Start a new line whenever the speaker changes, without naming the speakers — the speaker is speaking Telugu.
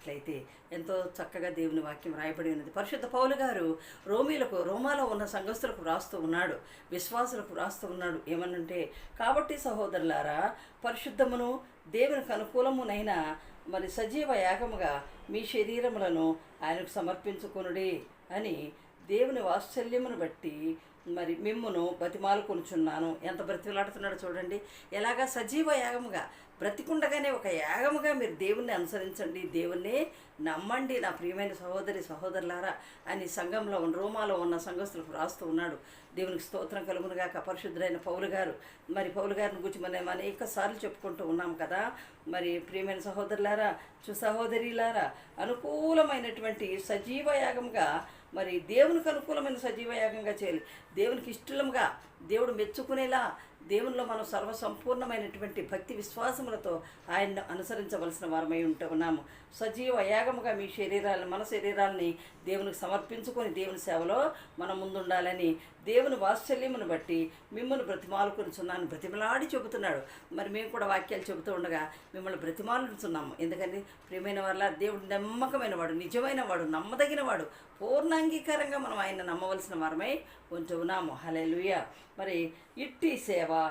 చూసినట్లయితే ఎంతో చక్కగా దేవుని వాక్యం రాయబడి ఉన్నది. పరిశుద్ధ పౌలు గారు రోమాలో ఉన్న సంఘస్థులకు వ్రాస్తూ ఉన్నాడు, విశ్వాసులకు వ్రాస్తూ ఉన్నాడు. ఏమనంటే, కాబట్టి సహోదరులారా, పరిశుద్ధమును దేవునికి అనుకూలమునైన మరి సజీవ యాగముగా మీ శరీరములను ఆయనకు సమర్పించుకొనుడి అని దేవుని వాత్సల్యమును బట్టి మరి మిమ్మును బతిమాలుకొనుచున్నాను. ఎంత బ్రతిలాడుతున్నాడు చూడండి. ఎలాగా సజీవ యాగముగా, బ్రతికుండగానే ఒక యాగముగా మీరు దేవుణ్ణి అనుసరించండి, దేవుణ్ణి నమ్మండి నా ప్రియమైన సహోదరులారా అని సంఘంలో రోమాలో ఉన్న సంఘస్థులకు రాస్తూ ఉన్నాడు. దేవునికి స్తోత్రం కలుగునుగాక. పరిశుద్ధుడైన పౌలు గారిని గురించి మనం అనేక సార్లు చెప్పుకుంటూ ఉన్నాం కదా. మరి ప్రియమైన సహోదరులారా, సహోదరిలారా, అనుకూలమైనటువంటి సజీవ యాగముగా, మరి దేవునికి అనుకూలమైన సజీవ యాగంగా చేయాలి. దేవునికి ఇష్టముగా, దేవుడు మెచ్చుకునేలా దేవునిలో మనం సర్వసంపూర్ణమైనటువంటి భక్తి విశ్వాసములతో ఆయన్ను అనుసరించవలసిన వారమై ఉన్నాము. సజీవ యాగముగా మీ మన శరీరాలని దేవునికి సమర్పించుకొని దేవుని సేవలో మనం ముందుండాలని దేవుని వాత్సల్యమును బట్టి మిమ్మల్ని బ్రతిమాలుకొనిచున్నాను, బ్రతిమలాడి చెబుతున్నాడు. మరి మేము కూడా వాక్యాలు చెబుతూ ఉండగా మిమ్మల్ని బ్రతిమాలుతున్నాము. ఎందుకని ప్రియమైన వాళ్ళ, దేవుడు నమ్మకమైన వాడు, నిజమైన వాడు, నమ్మదగిన వాడు. పూర్ణాంగీకారంగా మనం ఆయన నమ్మవలసిన వారమై ఉంటూ ఉన్నాము. హల్లెలూయా. మరి ఇట్టి సేవ